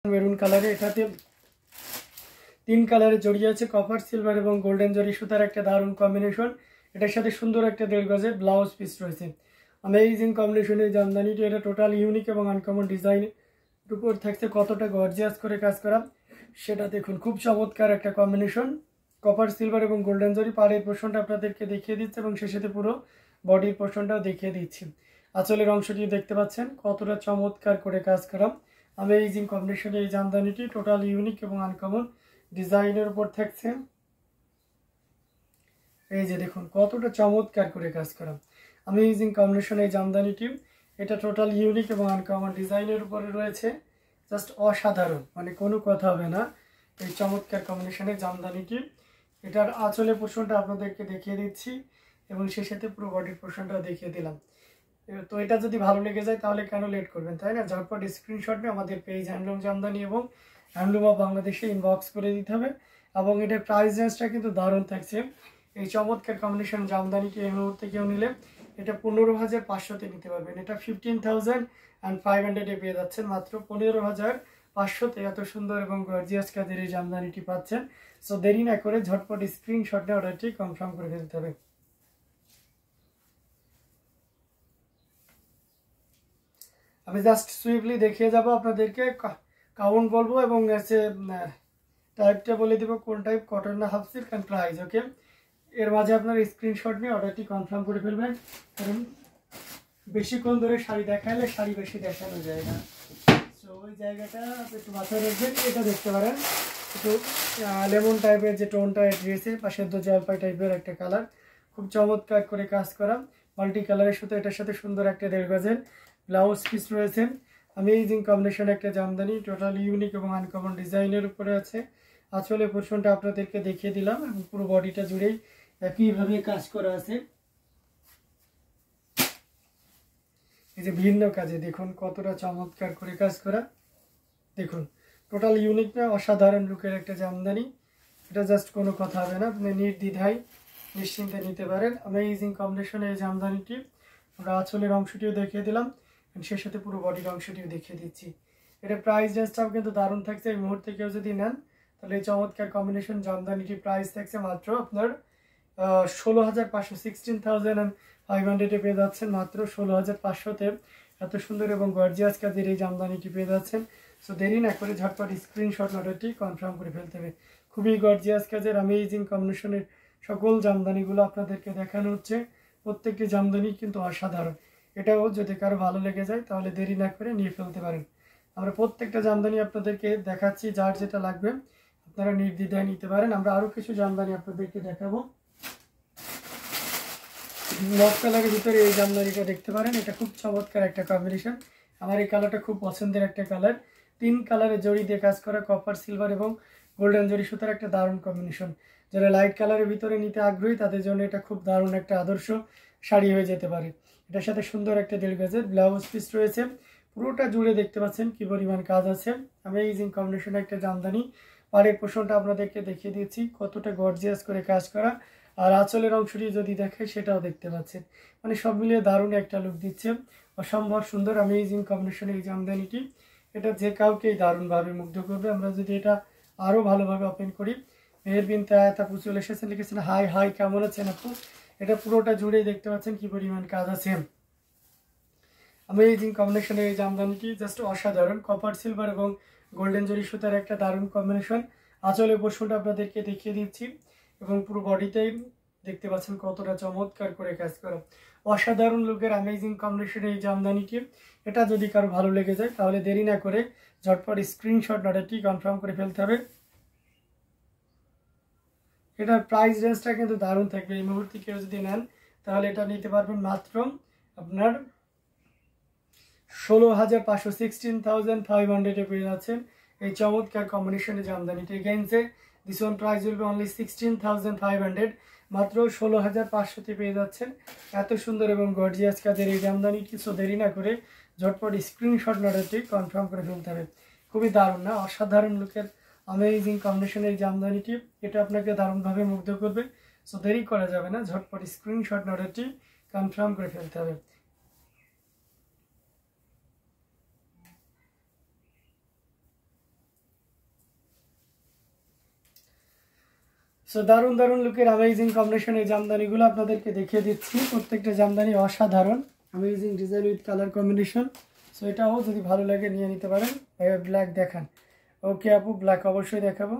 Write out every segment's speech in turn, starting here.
Maroon কালারে, এটাতে 3 কালারে জড়িয়ে আছে কপার সিলভার এবং গোল্ডেন জরি সুতার একটা দারুণ কম্বিনেশন। এটার সাথে সুন্দর একটা 1.5 গজের ব্লাউজ পিস রয়েছে। অ্যামেজিং কম্বিনেশনের জামদানিটি, এটা টোটাল ইউনিক এবং আনকমন ডিজাইনের উপর থাকছে কতটা গর্জিয়াস করে কাজ করা সেটা দেখুন। খুব চমৎকার একটা কম্বিনেশন, কপার সিলভার এবং গোল্ডেন জরি। পাড়ের পোর্শনটা আপনাদেরকে দেখিয়ে দিচ্ছে এবং সেই সাথে পুরো বডির পোর্শনটাও দেখিয়ে দিচ্ছি। আঁচলের অংশটি দেখতে পাচ্ছেন কতটা চমৎকার করে কাজ করা। অ্যামেজিং কম্বিনেশনের এই জামদানিটি টোটাল ইউনিক এবং আনকমন ডিজাইনের উপর থাকছে। এই যে দেখুন কতটা চমৎকার করে কাজ করা অ্যামেজিং কম্বিনেশন এই জামদানিটি। এটা টোটাল ইউনিক এবং আনকমন ডিজাইনের উপরে রয়েছে, জাস্ট অসাধারণ, মানে কোনো কথা হবে না এই চমৎকার কম্বিনেশনের জামদানিটি। এটার আঁচলের পোর্শনটা আপনাদেরকে দেখিয়ে দিচ্ছি এবং সেই সাথে পুরো বডির পোর্শনটা দেখিয়ে দিলাম। তো এটা যদি ভালো লেগে যায় তাহলে কেন লেট করবেন, তাই না? ঝটপট স্ক্রিনশট নিয়ে আমাদের পেজ হ্যান্ডলুম জামদানি এবং হ্যান্ডলুম অফ বাংলাদেশে ইনবক্স করে দিতে হবে। এবং এটার প্রাইস রেঞ্জটা কিন্তু দারুণ থাকছে। এই চমৎকার কম্বিনেশন জামদানিটি এই মুহূর্তে কেউ নিলে এটা 15,500-তে নিতে পারবেন। এটা 15,500-এ পেয়ে যাচ্ছেন মাত্র 15,500-তে। এত সুন্দর এবং গর্জিয়াস কাজের এই জামদানিটি পাচ্ছেন। সো দেরি না করে ঝটপট স্ক্রিনশট নিয়ে অর্ডারটি কনফার্ম করে ফেলতে হবে। আমি জাস্ট সুইফটলি দেখিয়ে যাব আপনাদেরকে, কাউন্ট বলবো এবং টাইপটা বলে দেবো কোন টাইপ, কটন না হাফ সিল্ক অ্যান্ড প্রাইস। ওকে, এর মাঝে আপনার স্ক্রিনশট নিয়ে অর্ডারটি কনফার্ম করে ফেলবেন, কারণ বেশিক্ষণ ধরে শাড়ি দেখালে শাড়ি বেশি দেখানো যায় না। সো ওই জায়গাটা একটু মাথায় রাখবেন। এটা দেখতে পারেন একটু লেমন টাইপের যে টোনটা ড্রেসে বা সেদ্ধ জলপাই টাইপের একটা কালার, খুব চমৎকার করে কাজ করা মাল্টি কালারের সাথে এটার সাথে সুন্দর একটা 1.5 গজের ব্লাউজ পিস রয়েছে। অ্যামেজিং কম্বিনেশন একটা জামদানি, টোটাল ইউনিক এবং আনকমন ডিজাইনের উপরে আছে। আঁচলে পোর্শনটা আপনাদেরকে দেখিয়ে দিলাম এবং পুরো বডিটা জুড়েই একইভাবে কাজ করা আছে। এই যে ভিন্ন কাজে দেখুন কতটা চমৎকার করে কাজ করা, দেখুন টোটাল ইউনিক না অসাধারণ লুকের একটা জামদানি। এটা জাস্ট কোনো কথা হবে না, আপনি নির্দ্বিধায় নিশ্চিন্তে নিতে পারেন। অ্যামেজিং কম্বিনেশন এই জামদানিটি। আমরা আঁচলের অংশটিও দেখিয়ে দিলাম, সেই সাথে পুরো বডির অংশটিও দেখিয়ে দিচ্ছি। এটা প্রাইস রেঞ্জটাও কিন্তু দারুণ থাকছে। এই মুহূর্তে কেউ যদি নেন তাহলে এই চমৎকার কম্বিনেশন জামদানিটির প্রাইস থাকছে মাত্র আপনার 16,500, 16,500-এ পেয়ে যাচ্ছেন মাত্র 16,500-তে। এত সুন্দর এবং গর্জিয়াস কাজের এই জামদানিটি পেয়ে যাচ্ছেন। সো দেরি না করে ঝটপট স্ক্রিনশট অর্ডারটি কনফার্ম করে ফেলতে হবে। খুবই গর্জিয়াস কাজের অ্যামেজিং কম্বিনেশনের সকল জামদানিগুলো আপনাদেরকে দেখানো হচ্ছে। প্রত্যেকটি জামদানি কিন্তু অসাধারণ। এটাও যদি কারো ভালো লেগে যায় তাহলে দেরি না করে নিয়ে ফেলতে পারেন। আমরা প্রত্যেকটা জামদানি আপনাদেরকে দেখাচ্ছি, যার যেটা লাগবে আপনারা নির্দ্বিধায় নিতে পারেন। আমরা আরও কিছু জামদানি আপনাদেরকে দেখাবো। মফ কালারের ভিতরে এই জামদানিটা দেখতে পারেন, এটা খুব চমৎকার একটা কম্বিনেশন। আমার এই কালারটা খুব পছন্দের একটা কালার। 3 কালারে জড়ি দিয়ে কাজ করা কপার সিলভার এবং গোল্ডেন জরি সুতার একটা দারুণ কম্বিনেশন। যারা লাইট কালারের ভিতরে নিতে আগ্রহী তাদের জন্য এটা খুব দারুণ একটা আদর্শ শাড়ি হয়ে যেতে পারে। এটার সাথে সুন্দর একটা 1.5 গজের ব্লাউজ পিস রয়েছে। পুরোটা জুড়ে দেখতে পাচ্ছেন কি পরিমাণ কাজ আছে। অ্যামেজিং কম্বিনেশন একটা জামদানি। পাড়ের পোর্শনটা আপনাদেরকে দেখিয়ে দিচ্ছি কতটা গর্জিয়াস করে কাজ করা। আর আঁচলের অংশটি যদি দেখে সেটাও দেখতে পাচ্ছেন, মানে সব মিলিয়ে দারুণ একটা লুক দিচ্ছে। অসম্ভব সুন্দর অ্যামেজিং কম্বিনেশন এই জামদানিটি। এটা যে কাউকেই দারুণভাবে মুগ্ধ করবে। আমরা যদি এটা আরও ভালোভাবে ওপেন করি, মেহের বিন তায়াত আপু চলে এসেছেন, লিখেছেন হাই হাই, কেমন আছেন আপু? এটা পুরোটা জুড়েই দেখতে পাচ্ছেন কি পরিমাণ কাজ আছে। অ্যামেজিং কম্বিনেশনের এই জামদানিটি জাস্ট অসাধারণ। কপার সিলভার এবং গোল্ডেন জরি সুতার একটা দারুণ কম্বিনেশন। আঁচলের পোর্শনটা আপনাদেরকে দেখিয়ে দিচ্ছি এবং পুরো বডিতেই দেখতে পাচ্ছেন কতটা চমৎকার করে কাজ করা। অসাধারণ লুকের অ্যামেজিং কম্বিনেশনের এই জামদানিটি। এটা যদি কারো ভালো লেগে যায় তাহলে দেরি না করে ঝটপট স্ক্রিনশট অর্ডারটি কনফার্ম করে ফেলতে হবে। এটার প্রাইস রেঞ্জটা কিন্তু দারুণ থাকবে। এই মুহূর্তে কেউ যদি নেন তাহলে এটা নিতে পারবেন মাত্র আপনার 16,500, 16,500-এ পেয়ে যাচ্ছেন এই চমৎকার কম্বিনেশনের জামদানিটি। Against this one price will be only 16,500, মাত্র 16,500-তে পেয়ে যাচ্ছেন এত সুন্দর এবং গর্জিয়াস কাজের এই জামদানিটি। সো দেরি না করে ঝটপট স্ক্রিনশট অর্ডারটি কনফার্ম করে ফেলতে হবে। খুবই দারুণ না? অসাধারণ লুকের অ্যামেজিং কম্বিনেশনের এই জামদানিটি, এটা আপনাকে দারুণভাবে মুগ্ধ করবে। সো দেরি করা যাবে না, ঝটপট স্ক্রিনশট অর্ডারটি কনফার্ম করে ফেলতে হবে। সো দারুণ দারুণ লুকের অ্যামেজিং কম্বিনেশনের জামদানিগুলো আপনাদেরকে দেখিয়ে দিচ্ছি। প্রত্যেকটা জামদানি অসাধারণ, amazing design with colour combination. So এটাও যদি ভালো লাগে নিয়ে নিতে পারেন। ব্ল্যাক দেখান। ওকে আপু, ব্ল্যাক অবশ্যই দেখাবো।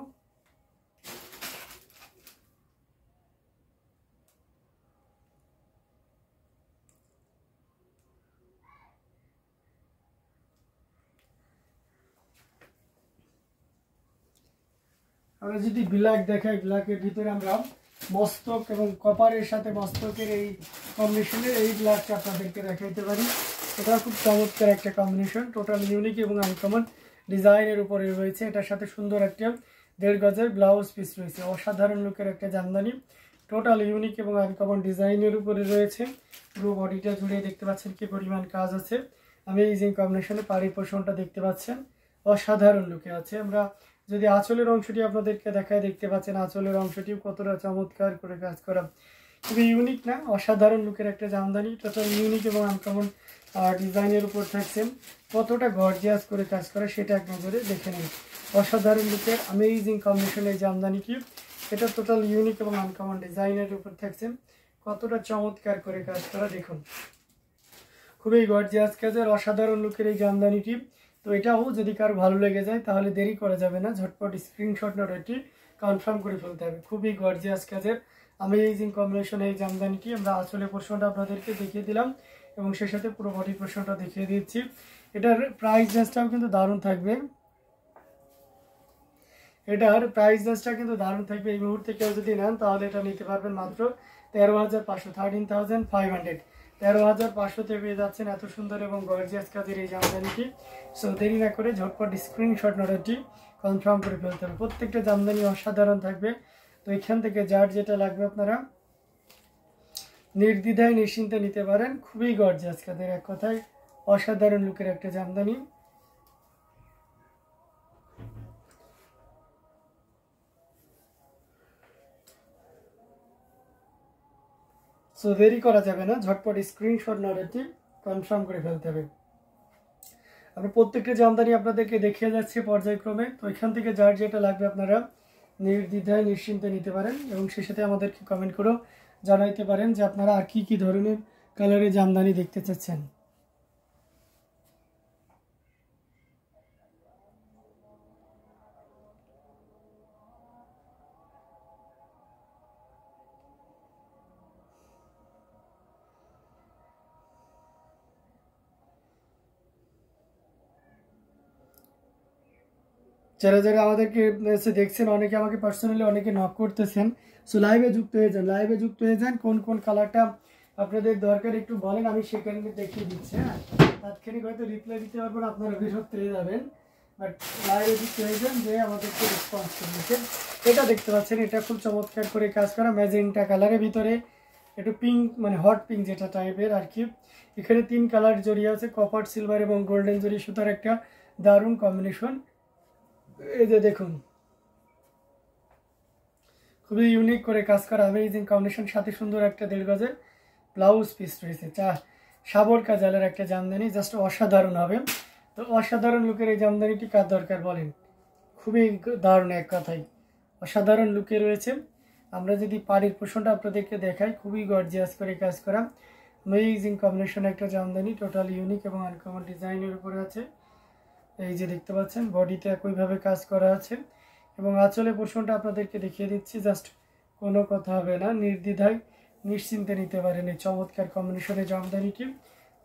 আমরা যদি ব্ল্যাক দেখাই, ব্ল্যাকের ভিতরে আমরা মস্তক এবং কপারের সাথে মস্তকের এই কম্বিনেশনের এই ব্ল্যাকটা আপনাদেরকে দেখাইতে পারি। এটা খুব চমৎকার একটা কম্বিনেশন, টোটাল ইউনিক এবং আনকমন ডিজাইনের উপরে রয়েছে। এটার সাথে সুন্দর একটা 1.5 গজের ব্লাউজ পিস রয়েছে। অসাধারণ লুকের একটা জামদানি, টোটাল ইউনিক এবং আনকমন ডিজাইনের উপরে রয়েছে। পুরো বডিটা জুড়ে দেখতে পাচ্ছেন কি পরিমাণ কাজ আছে। অ্যামেজিং কম্বিনেশনে পাড়ি পোষণটা দেখতে পাচ্ছেন, অসাধারণ লুকে আছে। আমরা যদি আঁচলের অংশটি আপনাদেরকে দেখায়, দেখতে পাচ্ছেন আঁচলের অংশটিও কতটা চমৎকার করে কাজ করা, খুবই ইউনিক না? অসাধারণ লুকের একটা জামদানি, টোটাল ইউনিক এবং আনকমন ডিজাইনের উপর থাকছেন। কতটা গর্জিয়াস করে কাজ করা সেটা এক নজরে দেখে নিন। অসাধারণ লুকের অ্যামেজিং কম্বিনেশনের জামদানিটি, এটা টোটাল ইউনিক এবং আনকমন ডিজাইনের উপর থাকছেন। কতটা চমৎকার করে কাজ করা দেখুন, খুবই গর্জিয়াস কাজের অসাধারণ লুকের এই জামদানিটি। তো এটাও যদি কারো ভালো লেগে যায় তাহলে দেরি করা যাবে না, ঝটপট স্ক্রিনশট নোট এটি কনফার্ম করে ফেলতে হবে। খুবই গর্জিয়াস কাজের অ্যামেজিং কম্বিনেশন এই জামদানিটি। আমরা আসলে পোর্শনটা আপনাদেরকে দেখিয়ে দিলাম এবং সেই সাথে পুরো বডি পোর্শনটা দেখিয়ে দিচ্ছি। এটার প্রাইস রেঞ্জটাও কিন্তু দারুণ থাকবে, এটার প্রাইস রেঞ্জটা কিন্তু দারুণ থাকবে। এই মুহূর্তে কেউ যদি নেন তাহলে এটা নিতে পারবেন মাত্র 13,500, 13,500। 13,500-তে পেয়ে যাচ্ছেন এত সুন্দর এবং গর্জিয়াস কাজের এই জামদানিটি। সো দেরি না করে ঝটপট স্ক্রিনশট নোটটি কনফার্ম করে ফেলতে হবে। প্রত্যেকটা জামদানি অসাধারণ থাকবে। তো এখান থেকে যার যেটা লাগবে আপনারা নির্দ্বিধায় নিশ্চিন্তে নিতে পারেন। খুবই গর্জিয়াস কাজের, এক কথায় অসাধারণ লুকের একটা জামদানি। সো দেরি করা যাবে না, ঝটপট স্ক্রিনশট নোটটি কনফার্ম করে ফেলতে হবে। আমরা প্রত্যেকটা জামদানি আপনাদেরকে দেখিয়ে যাচ্ছি পর্যায়ক্রমে। তো এখান থেকে যার যেটা লাগবে আপনারা নির্দ্বিধায় নিশ্চিন্তে নিতে পারেন এবং সেই সাথে আমাদেরকে কমেন্ট করেও জানাইতে পারেন যে আপনারা আর কি কি ধরনের কালারের জামদানি দেখতে চাচ্ছেন। যারা যারা আমাদেরকে দেখছেন, অনেকে আমাকে পার্সোনালি অনেকে নক করতেছেন। সো লাইভে যুক্ত হয়ে যান, লাইভে যুক্ত হয়ে যান। কোন কোন কালারটা আপনাদের দরকার একটু বলেন, আমি সেখানে দেখিয়ে দিচ্ছি। হ্যাঁ, তাৎক্ষণিক হয়তো রিপ্লাই দিতে পারবেন, আপনারা বিরক্ত হয়ে যাবেন, বাট লাইভে যুক্ত হয়ে যান যে আমাদেরকে রেসপন্স করবেন। এটা দেখতে পাচ্ছেন, এটা খুব চমৎকার করে কাজ করা ম্যাজেন্টা কালারের ভিতরে একটু পিঙ্ক, মানে হট পিঙ্ক যেটা টাইপের আর কি। এখানে 3 কালার জড়িয়ে আছে, কপার, সিলভার এবং গোল্ডেন জড়ি সুতার একটা দারুণ কম্বিনেশন। এই যে দেখুন, খুবই ইউনিক করে কাজ করা অ্যামেজিং কম্বিনেশন, সাথে সুন্দর একটা 1.5 গজের ব্লাউজ পিস রয়েছে। সাবর কাজালের একটা জামদানি, জাস্ট অসাধারণ হবে। তো অসাধারণ লুকের এই জামদানিটি কার দরকার বলেন, খুবই দারুণ, এক কথাই অসাধারণ লুকে রয়েছে। আমরা যদি পাড়ির পোষণটা আপনাদেরকে দেখাই, খুবই গর্জিয়াস করে কাজ করা অ্যামেজিং কম্বিনেশন একটা জামদানি, টোটাল ইউনিক এবং আনকমন ডিজাইনের উপরে আছে। এই যে দেখতে পাচ্ছেন বডিতে একইভাবে কাজ করা আছে এবং আঁচলে পোর্শনটা আপনাদেরকে দেখিয়ে দিচ্ছি। জাস্ট কোনো কথা হবে না, নির্দ্বিধায় নিশ্চিন্তে নিতে পারেন এই চমৎকার কম্বিনেশনের জামদানিটি,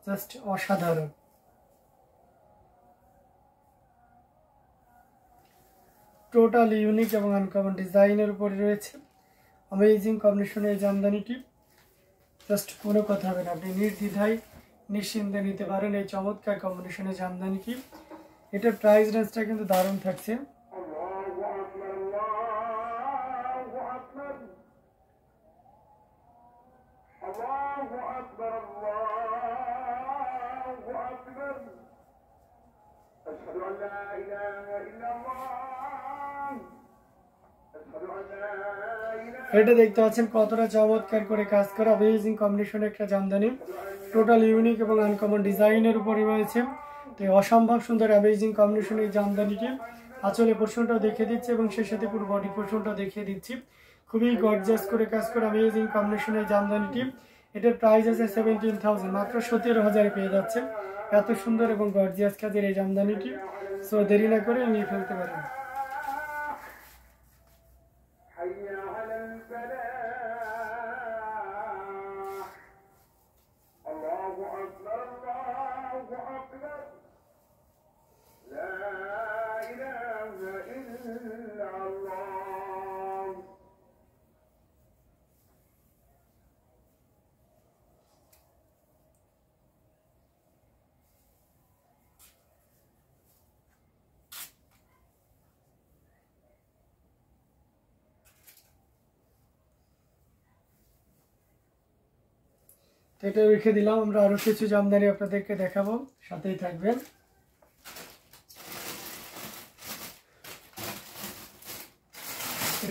জাস্ট অসাধারণ। টোটাল ইউনিক এবং আনকমন ডিজাইনের উপরে রয়েছে অ্যামেজিং কম্বিনেশনের এই জামদানিটি, জাস্ট কোনো কথা হবে না, আপনি নির্দ্বিধায় নিশ্চিন্তে নিতে পারেন এই চমৎকার কম্বিনেশনের জামদানিটি। এটার প্রাইস রেঞ্জটা কিন্তু দারুণ থাকছে। এটা দেখতে পাচ্ছেন কতটা চমৎকার করে কাজ করা অ্যামেজিং কম্বিনেশনের একটা জামদানি, টোটাল ইউনিক এবং আনকমন ডিজাইনের উপরে রয়েছে। তো অসম্ভব সুন্দর অ্যামেজিং কম্বিনেশনের এই জামদানিটি। আঁচলে পোর্শনটাও দেখিয়ে দিচ্ছি এবং সেই সাথে পুরো বডি পোর্শনটাও দেখিয়ে দিচ্ছি। খুবই গর্জিয়াস করে কাজ করা অ্যামেজিং কম্বিনেশনের জামদানিটি। এটার প্রাইস আছে 17,000, মাত্র 17,000 পেয়ে যাচ্ছে এত সুন্দর এবং গর্জিয়াস কাজের এই জামদানিটি। সো দেরি না করে নিয়ে ফেলতে পারেন। এটা রেখে দিলাম, আমরা আরো কিছু জামদানি আপনাদেরকে দেখাবো, সাথেই থাকবেন।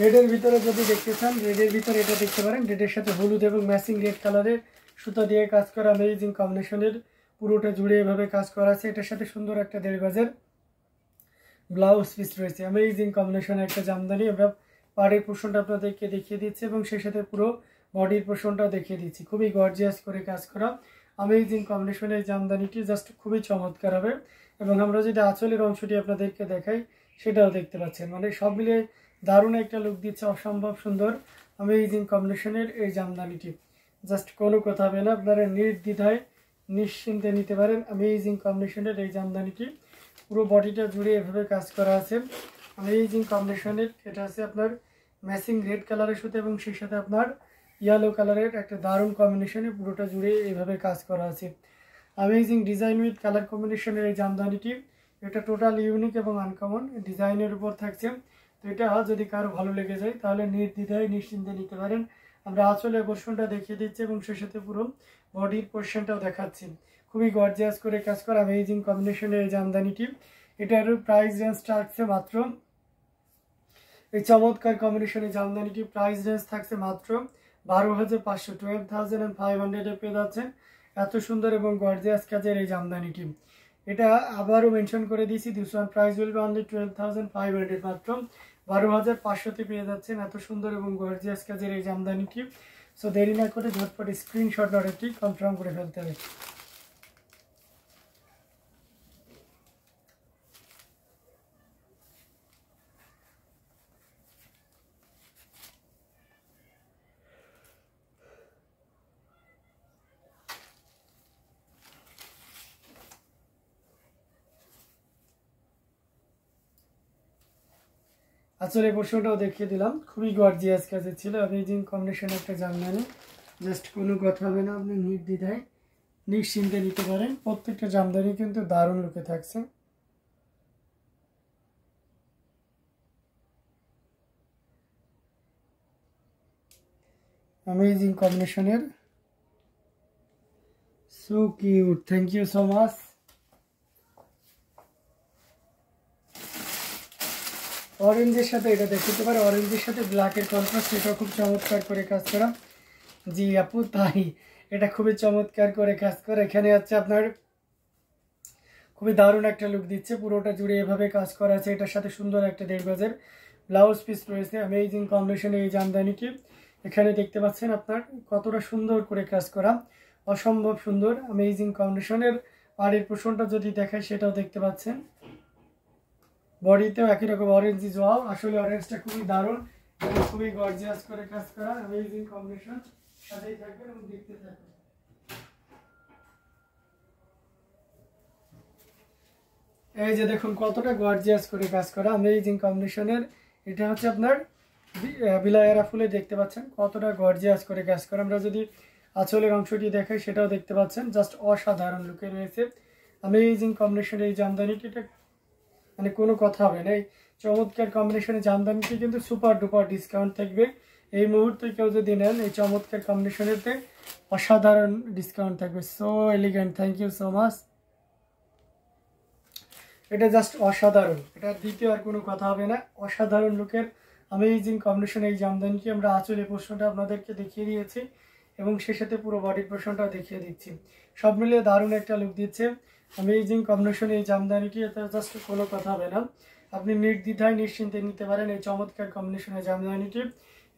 রেডের ভিতরে যদি দেখতে চান, রেডের ভিতরে এটা দেখতে পারেন, রেডের সাথে হলুদ এবং ম্যাচিং রেড কালারের সুতা দিয়ে কাজ করা অ্যামেজিং কম্বিনেশনের পুরোটা জুড়ে এভাবে কাজ করা আছে। এটার সাথে সুন্দর একটা 1.5 গজের ব্লাউজ পিস রয়েছে। অ্যামেজিং কম্বিনেশনের একটা জামদানি। আমরা পাড়ের পোর্শনটা আপনাদেরকে দেখিয়ে দিচ্ছি এবং সেই সাথে পুরো বডির পোর্শনটাও দেখিয়ে দিচ্ছি। খুবই গর্জিয়াস করে কাজ করা অ্যামেজিং কম্বিনেশনের জামদানিটি জাস্ট খুবই চমৎকার হবে। এবং আমরা যদি আঁচলের অংশটি আপনাদেরকে দেখাই সেটাও দেখতে পাচ্ছেন, মানে সব মিলিয়ে দারুণ একটা লুক দিচ্ছে, অসম্ভব সুন্দর অ্যামেজিং কম্বিনেশনের এই জামদানিটি। জাস্ট কোনো কথা হবে না, আপনারা নির্দ্বিধায় নিশ্চিন্তে নিতে পারেন অ্যামেজিং কম্বিনেশনের এই জামদানিটি। পুরো বডিটা জুড়ে এভাবে কাজ করা আছে অ্যামেজিং কম্বিনেশনের। এটা আছে আপনার ম্যাচিং রেড কালারের সাথে এবং সেই সাথে আপনার ইয়েলো কালারের একটা দারুণ কম্বিনেশনে পুরোটা জুড়ে এইভাবে কাজ করা আছে। অ্যামেজিং ডিজাইন উইথ কালার কম্বিনেশনের এই জামদানিটি, এটা টোটাল ইউনিক এবং আনকমন ডিজাইনের উপর থাকছে। তো এটা যদি কারো ভালো লেগে যায় তাহলে নির্দ্বিধায় নিশ্চিন্তে নিতে পারেন। আমরা আঁচলের পোর্শনটা দেখিয়ে দিচ্ছি এবং সেই সাথে পুরো বডির পোর্শনটাও দেখাচ্ছি। খুবই গর্জিয়াস করে কাজ করা অ্যামেজিং কম্বিনেশনের এই জামদানিটি। এটার প্রাইস রেঞ্জ থাকছে মাত্র, এই চমৎকার কম্বিনেশনের জামদানিটি প্রাইস রেঞ্জ থাকছে মাত্র 12,500, 12,500 পেয়ে যাচ্ছেন এত সুন্দর এবং গর্জিয়াস কাজের এই জামদানিটি। এটা আবারও মেনশন করে দিয়েছি, this one price will be only 12,500, মাত্র 12,500 পেয়ে যাচ্ছেন এত সুন্দর এবং গর্জিয়াস কাজের এই জামদানিটি। সো দেরি না করে ঝটপট স্ক্রিনশট অর্ডারটি কনফার্ম করে ফেলতে হবে। আসলে পোর্শনটাও দেখিয়ে দিলাম, খুবই গর্জিয়াস কাজের ছিল অ্যামেজিং কম্বিনেশন একটা জামদানি। জাস্ট কোনো কথা হবে না, আপনি নির্দ্বিধায় নিশ্চিন্তে নিতে পারেন। প্রত্যেকটা জামদানি কিন্তু দারুণ লুকে থাকছে। অ্যামেজিং কম্বিনেশনের, so cute, thank you so much. অরেঞ্জের সাথে এটা দেখতে পারে, অরেঞ্জের সাথে ব্ল্যাকের কন্ট্রাস্ট, এটা খুব চমৎকার করে কাজ করা। জি আপু তাই, এটা খুবই চমৎকার করে কাজ করে। এখানে হচ্ছে আপনার খুবই দারুণ একটা লুক দিচ্ছে, পুরোটা জুড়ে এভাবে কাজ করা আছে। এটার সাথে সুন্দর একটা 1.5 গজের ব্লাউজ পিস রয়েছে অ্যামেজিং কম্বিনেশনে এই জামদানিটি। এখানে দেখতে পাচ্ছেন আপনার কতটা সুন্দর করে কাজ করা, অসম্ভব সুন্দর অ্যামেজিং কম্বিনেশনের। পাড়ের পোর্শনটা যদি দেখায় সেটাও দেখতে পাচ্ছেন, বডিতেও একই রকম অরেঞ্জ জোয়াও। আসলে অরেঞ্জটা খুবই দারুণ এবং খুবই গর্জিয়াস করে কাজ করা অ্যামেজিং কম্বিনেশন। সাথেই থাকবেন এবং দেখতে থাকবেন। এই যে দেখুন কতটা গর্জিয়াস করে কাজ করা অ্যামেজিং কম্বিনেশনের। এটা হচ্ছে আপনার বিলায়ারা ফুলে, দেখতে পাচ্ছেন কতটা গর্জিয়াস করে কাজ করা। আমরা যদি আঁচলের অংশটি দেখাই সেটাও দেখতে পাচ্ছেন, জাস্ট অসাধারণ লুকে রয়েছে অ্যামেজিং কম্বিনেশনের এই জামদানিটি। এটা মানে কোনো কথা হবে না, এই চমৎকার কম্বিনেশনের জামদানিটি কিন্তু সুপার ডুপার ডিসকাউন্ট থাকবে। এই মুহূর্তে কেউ যদি নেন এই চমৎকার কম্বিনেশনেতে অসাধারণ ডিসকাউন্ট থাকবে। So elegant, thank you so much. এটা জাস্ট অসাধারণ, এটা দ্বিতীয় আর কোনো কথা হবে না। অসাধারণ লুকের অ্যামেজিং কম্বিনেশন এই জামদানিটি। আমরা আঁচলের পোর্শনটা আপনাদেরকে দেখিয়ে দিয়েছি এবং সেই সাথে পুরো বডির পোর্শনটাও দেখিয়ে দিচ্ছি। সব মিলিয়ে দারুণ একটা লুক দিচ্ছে অ্যামেজিং কম্বিনেশন এই জামদানিটি। এটা জাস্ট কোনো কথা হবে না, আপনি নির্দ্বিধায় নিশ্চিন্তে নিতে পারেন এই চমৎকার কম্বিনেশনের জামদানিটি।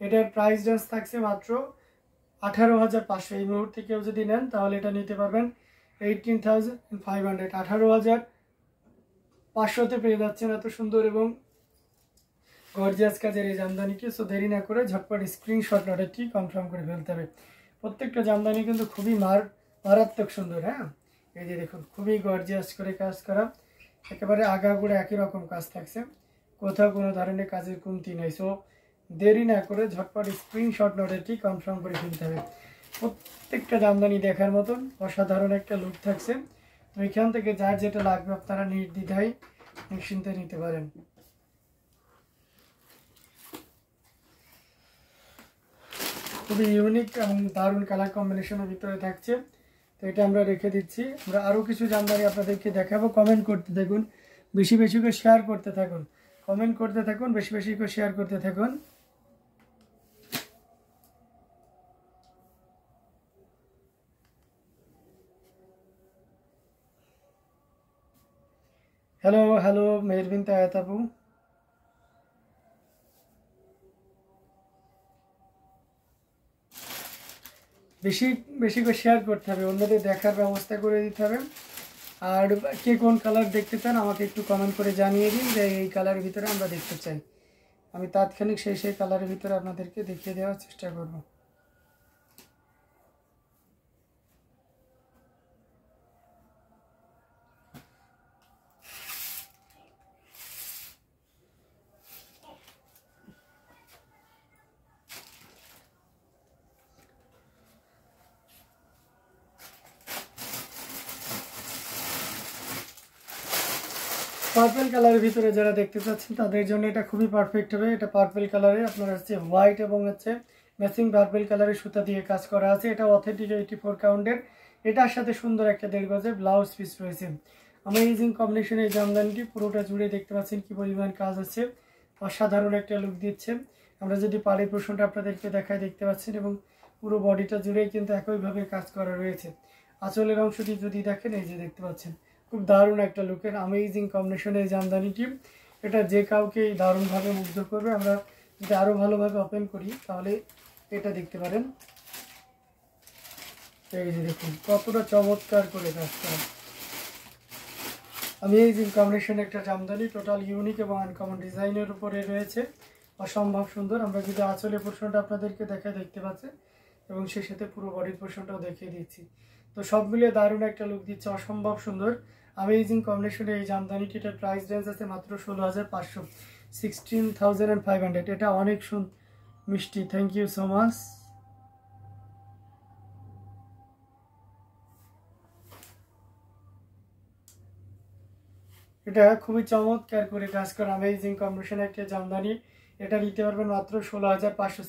এটার প্রাইস রেঞ্জ থাকছে মাত্র 18,500। এই মুহূর্তে কেউ যদি নেন তাহলে এটা নিতে পারবেন 18,500। 18,500তে পেয়ে যাচ্ছেন এত সুন্দর এবং গর্জিয়াস কাজের এই জামদানিটি। সো দেরি না করে ঝটপট স্ক্রিনশট অর্ডারটি কনফার্ম করে ফেলতে হবে। প্রত্যেকটা জামদানি কিন্তু খুবই মারাত্মক সুন্দর। হ্যাঁ, এই যে দেখুন খুবই গর্জিয়াস করে কাজ করা, একেবারে আগাগোড়া একই রকম কাজ থাকছে, কোথাও কোনো ধরনের কাজের কমতি নেই। সো দেরি না করে ঝটপট স্ক্রিনশট অর্ডারটি কনফার্ম করে ফেলতে হবে। প্রত্যেকটা জামদানি দেখার মতন অসাধারণ একটা লুক থাকছে। তো এখান থেকে যার যেটা লাগবে আপনারা নির্দ্বিধায় নিশ্চিন্তে নিতে পারেন। খুবই ইউনিক এবং দারুণ কালার কম্বিনেশনের ভিতরে থাকছে। তো এটা আমরা রেখে দিচ্ছি। আমরা আরও কিছু জামদানি আপনাদেরকে দেখাবো। কমেন্ট করতে থাকুন, বেশি বেশি করে শেয়ার করতে থাকুন, কমেন্ট করতে থাকুন, বেশি বেশি করে শেয়ার করতে থাকুন। হ্যালো হ্যালো মেহরবিন তায়াত আপু, বেশি বেশি করে শেয়ার করতে হবে, অন্যদের দেখার ব্যবস্থা করে দিতে হবে। আর কে কোন কালার দেখতে চান আমাকে একটু কমেন্ট করে জানিয়ে দিন যে এই কালারের ভিতরে আমরা দেখতে চাই। আমি তাৎক্ষণিক সেই কালারের ভিতরে আপনাদেরকে দেখিয়ে দেওয়ার চেষ্টা করব। পার্পল কালারের ভিতরে যারা দেখতে চাচ্ছেন তাদের জন্য এটা খুবই পারফেক্ট হবে। এটা পার্পল কালারে আপনার হচ্ছে হোয়াইট এবং হচ্ছে ম্যাচিং পার্পল কালারের সুতা দিয়ে কাজ করা আছে। এটা অথেন্টিক 84 কাউন্টের। এটার সাথে সুন্দর একটা 1.5 গজের ব্লাউজ পিস রয়েছে। অ্যামেজিং কম্বিনেশন এই জামদানিটি পুরোটা জুড়ে দেখতে পাচ্ছেন কি পরিমাণ কাজ আছে, অসাধারণ একটা লুক দিচ্ছে। আমরা যদি পাড়ের পোর্শনটা আপনাদেরকে দেখায় দেখতে পাচ্ছেন এবং পুরো বডিটা জুড়েই কিন্তু একইভাবে কাজ করা রয়েছে। আঁচলের অংশটি যদি দেখেন এই যে দেখতে পাচ্ছেন খুব দারুণ একটা লুকের অ্যামেজিং কম্বিনেশনের জামদানিটি। এটা যে কাউকে দারুণভাবে মুগ্ধ করবে। আমরা যদি আরও ভালোভাবে ওপেন করি তাহলে এটা দেখতে পারেন। এই যে দেখুন কতটা চমৎকার করে কাজ করা, অ্যামেজিং কম্বিনেশন একটা জামদানি, টোটাল ইউনিক এবং আনকমন ডিজাইনের উপরে রয়েছে, অসম্ভব সুন্দর। আমরা যদি আঁচলের পোর্শনটা আপনাদেরকে দেখায় দেখতে পাচ্ছেন এবং সেই সাথে পুরো বডির পোর্শনটাও দেখিয়ে দিচ্ছি। তো সব মিলিয়ে দারুণ একটা লুক দিচ্ছে, অসম্ভব সুন্দর অ্যামেজিং কম্বিনেশনে এই জামদানিটি। এটার প্রাইস রেঞ্জ আছে মাত্র 16,500, 16,500। এটা অনেক মিষ্টি। Thank you so much. এটা খুবই চমৎকার করে কাজ করা অ্যামেজিং কম্বিনেশন একটা জামদানি। এটা নিতে পারবেন মাত্র 16,500,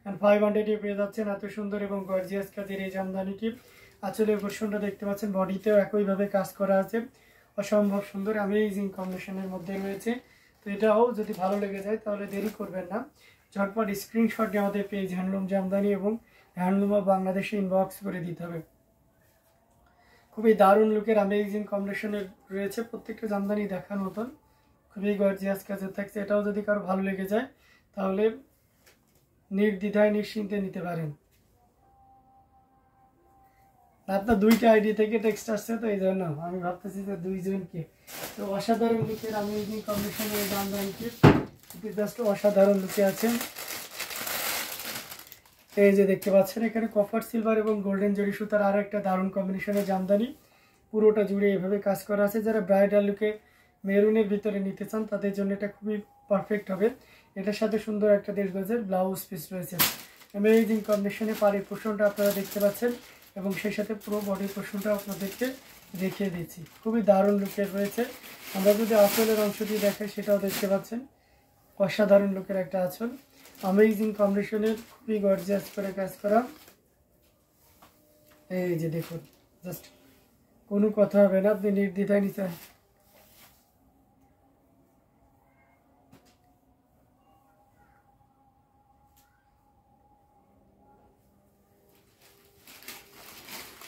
16,500 পেয়ে যাচ্ছেন এত সুন্দর এবং গর্জিয়াস কাজের এই জামদানিটি। আঁচলের পোর্শনটা দেখতে পাচ্ছেন, বডিতেও একইভাবে কাজ করা আছে, অসম্ভব সুন্দর অ্যামেজিং কম্বিনেশনের মধ্যে রয়েছে। তো এটাও যদি ভালো লেগে যায় তাহলে দেরি করবেন না, ঝটপট স্ক্রিনশট দিয়ে আমাদের পেজ হ্যান্ডলুম জামদানি এবং হ্যান্ডলুম অফ বাংলাদেশে ইনবক্স করে দিতে হবে। খুবই দারুণ লুকের অ্যামেজিং কম্বিনেশনের রয়েছে, প্রত্যেকটা জামদানি দেখার মতন খুবই গর্জিয়াস কাজের থাকছে। এটাও যদি কারো ভালো লেগে যায় তাহলে নির্দ্বিধায় নিশ্চিন্তে নিতে পারেন। আপনার দুইটা আইডি থেকে টেক্সট আসছে তো এই জন্য আমি ভাবতেছি যে দুইজনকে। তো অসাধারণ লুকের অ্যামেজিং কম্বিনেশনের এই জামদানিটি জাস্ট অসাধারণ লুকে আছে। এই যে দেখতে পাচ্ছেন এখানে কপার সিলভার এবং গোল্ডেন জরি সুতার আর একটা দারুণ কম্বিনেশনের জামদানি, পুরোটা জুড়ে এভাবে কাজ করা আছে। যারা ব্রাইডাল লুকে মেরুনের ভিতরে নিতে চান তাদের জন্য এটা খুবই পারফেক্ট হবে। এটার সাথে সুন্দর একটা 1.5 গজের ব্লাউজ পিস রয়েছে। অ্যামেজিং কম্বিনেশনে পাড়ের পোর্শনটা আপনারা দেখতে পাচ্ছেন এবং সেই সাথে পুরো বডির পোর্শনটা আপনাদেরকে দেখিয়ে দিচ্ছি, খুবই দারুণ লুকের রয়েছে। আমরা যদি আঁচলের অংশটি দেখাই সেটাও দেখতে পাচ্ছেন, অসাধারণ লুকের একটা আঁচল, অ্যামেজিং কম্বিনেশনের খুবই গর্জিয়াস করে কাজ করা। এই যে দেখুন জাস্ট কোনো কথা হবে না, আপনি নির্দ্বিধায় নিতে।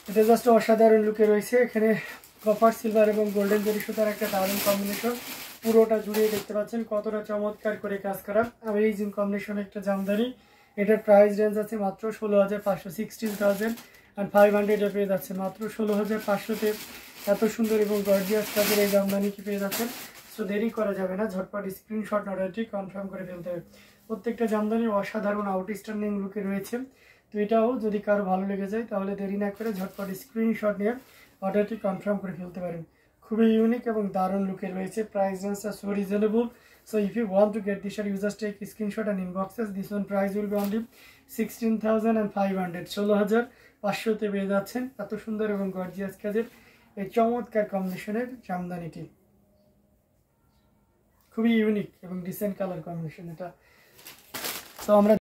এটা জাস্ট অসাধারণ লুকে রয়েছে। এখানে কপার সিলভার এবং গোল্ডেন জরি সুতার একটা দারুণ কম্বিনেশন, পুরোটা জুড়ে দেখতে পাচ্ছেন কতটা চমৎকার করে কাজ করা অ্যামেজিং কম্বিনেশন একটা জামদানি। এটার প্রাইস রেঞ্জ আছে মাত্র 16,500, 16,500 পেয়ে যাচ্ছে মাত্র 16,500-তে। এত সুন্দর এবং গর্জিয়াস কাজের এই জামদানিটি পেয়ে যাচ্ছেন। সো দেরি করা যাবে না, ঝটপট স্ক্রিনশট অর্ডারটি কনফার্ম করে ফেলতে হবে। প্রত্যেকটা জামদানির অসাধারণ আউটস্ট্যান্ডিং লুকে রয়েছে। তো এটাও যদি কারো ভালো লেগে যায় তাহলে দেরি না করে ঝটপট স্ক্রিনশট নিয়ে অর্ডারটি কনফার্ম করে ফেলতে পারেন। খুবই ইউনিক এবং দারুণ লুকে রয়েছে। প্রাইস রেঞ্জ আর so reasonable. So if you want to get this shirt, you just take a screenshot and inbox us. This one price will be only 16,500, 16,500-তে পেয়ে যাচ্ছেন এত সুন্দর এবং গর্জিয়াস কাজের এই চমৎকার কম্বিনেশনের জামদানিটি। খুবই ইউনিক এবং ডিসেন্ট কালার কম্বিনেশন এটা। তো আমরা